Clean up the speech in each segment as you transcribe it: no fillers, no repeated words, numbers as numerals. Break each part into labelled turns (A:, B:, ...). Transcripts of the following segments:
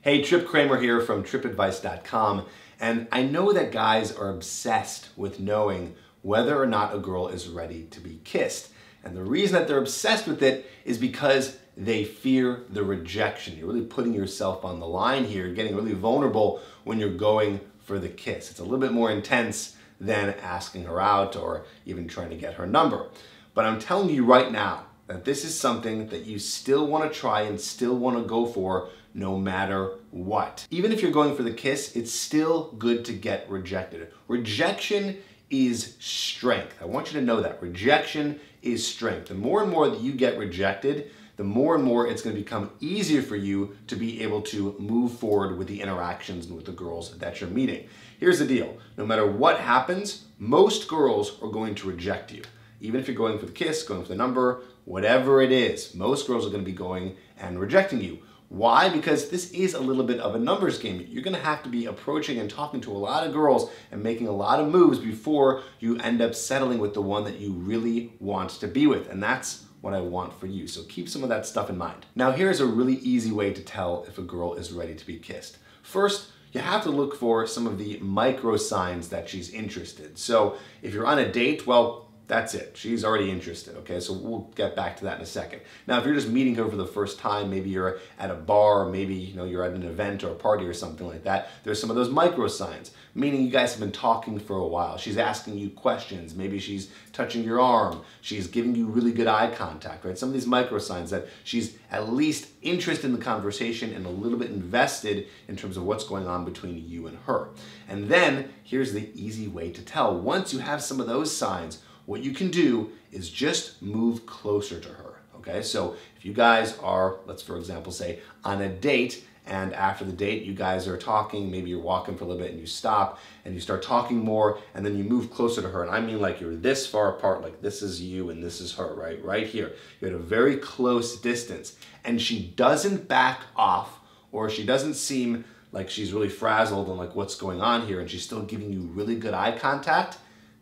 A: Hey, Tripp here from trippadvice.com, and I know that guys are obsessed with knowing whether or not a girl is ready to be kissed. And the reason that they're obsessed with it is because they fear the rejection. You're really putting yourself on the line here, you're getting really vulnerable when you're going for the kiss. It's a little bit more intense than asking her out or even trying to get her number. But I'm telling you right now that this is something that you still want to try and still want to go for no matter what. Even if you're going for the kiss, it's still good to get rejected. Rejection is strength. I want you to know that. Rejection is strength. The more and more that you get rejected, the more and more it's going to become easier for you to be able to move forward with the interactions and with the girls that you're meeting. Here's the deal. No matter what happens, most girls are going to reject you. Even if you're going for the kiss, going for the number, whatever it is, most girls are going to be going and rejecting you. Why? Because this is a little bit of a numbers game. You're going to have to be approaching and talking to a lot of girls and making a lot of moves before you end up settling with the one that you really want to be with. And that's what I want for you. So keep some of that stuff in mind. Now, here's a really easy way to tell if a girl is ready to be kissed. First, you have to look for some of the micro signs that she's interested. So if you're on a date, well, that's it. She's already interested, okay? So we'll get back to that in a second. Now, if you're just meeting her for the first time, maybe you're at a bar, or maybe you're at an event or a party or something like that, there's some of those micro signs, meaning you guys have been talking for a while. She's asking you questions. Maybe she's touching your arm. She's giving you really good eye contact, right? Some of these micro signs that she's at least interested in the conversation and a little bit invested in terms of what's going on between you and her. And then here's the easy way to tell. Once you have some of those signs, what you can do is just move closer to her, okay? So if you guys are, let's for example say, on a date, and after the date you guys are talking, maybe you're walking for a little bit and you stop and you start talking more and then you move closer to her. And I mean like you're this far apart, like this is you and this is her, right? Right here. You're at a very close distance and she doesn't back off or she doesn't seem like she's really frazzled and like what's going on here and she's still giving you really good eye contact.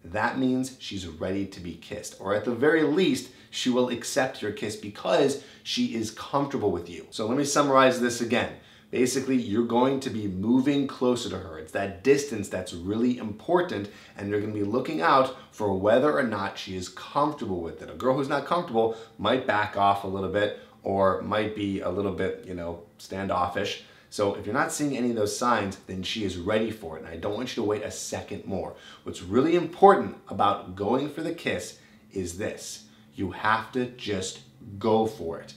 A: That means she's ready to be kissed. Or at the very least, she will accept your kiss because she is comfortable with you. So let me summarize this again. Basically, you're going to be moving closer to her. It's that distance that's really important, and you're going to be looking out for whether or not she is comfortable with it. A girl who's not comfortable might back off a little bit or might be a little bit, standoffish. So if you're not seeing any of those signs, then she is ready for it. And I don't want you to wait a second more. What's really important about going for the kiss is this. You have to just go for it.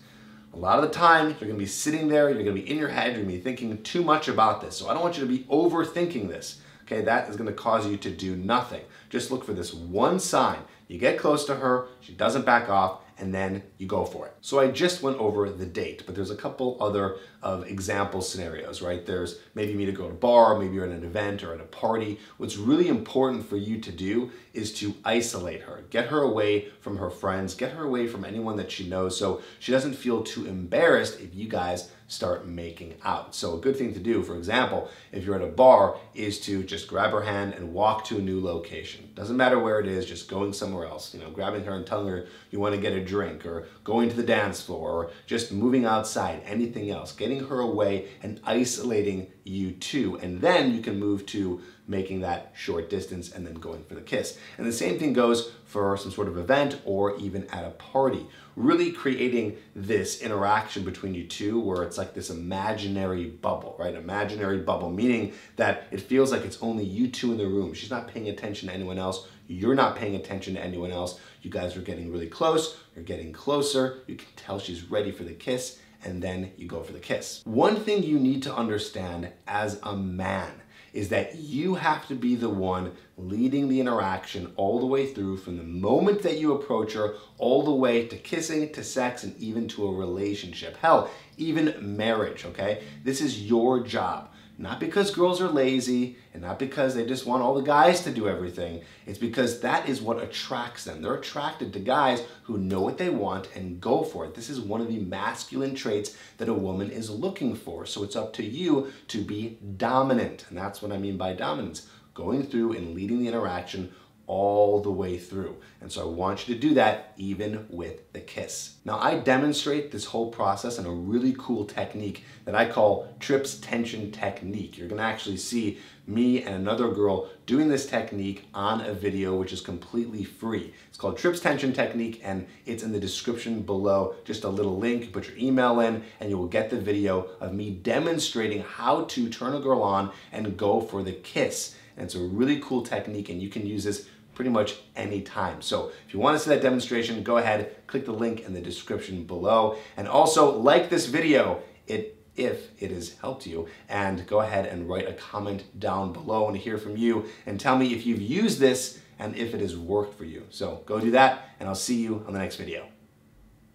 A: A lot of the time, you're going to be sitting there, you're going to be in your head, you're going to be thinking too much about this. So I don't want you to be overthinking this. Okay, that is going to cause you to do nothing. Just look for this one sign. You get close to her, she doesn't back off, and then you go for it. So I just went over the date, but there's a couple other example scenarios, right? There's maybe you meet a girl at a bar, maybe you're at an event or at a party. What's really important for you to do is to isolate her. Get her away from her friends, get her away from anyone that she knows so she doesn't feel too embarrassed if you guys start making out. So a good thing to do, for example, if you're at a bar, is to just grab her hand and walk to a new location. Doesn't matter where it is, just going somewhere else. Grabbing her and telling her you want to get a drink or going to the dance floor or just moving outside, anything else. Getting her away and isolating you two. And then you can move to making that short distance and then going for the kiss. And the same thing goes for some sort of event or even at a party. Really creating this interaction between you two where it's like this imaginary bubble, right? Imaginary bubble, meaning that it feels like it's only you two in the room. She's not paying attention to anyone else. You're not paying attention to anyone else. You guys are getting really close. You're getting closer. You can tell she's ready for the kiss, and then you go for the kiss. One thing you need to understand as a man is that you have to be the one leading the interaction all the way through from the moment that you approach her all the way to kissing, to sex, and even to a relationship. Hell, even marriage, okay? This is your job. Not because girls are lazy and not because they just want all the guys to do everything. It's because that is what attracts them. They're attracted to guys who know what they want and go for it. This is one of the masculine traits that a woman is looking for. So it's up to you to be dominant. And that's what I mean by dominance. Going through and leading the interaction all the way through. And so I want you to do that even with the kiss. Now I demonstrate this whole process in a really cool technique that I call Tripp's tension technique. You're gonna actually see me and another girl doing this technique on a video which is completely free. It's called Tripp's tension technique and it's in the description below. Just a little link, put your email in and you will get the video of me demonstrating how to turn a girl on and go for the kiss. And it's a really cool technique and you can use this pretty much any time. So if you want to see that demonstration, go ahead, click the link in the description below. And also like this video if it has helped you, and go ahead and write a comment down below and hear from you and tell me if you've used this and if it has worked for you. So go do that and I'll see you on the next video.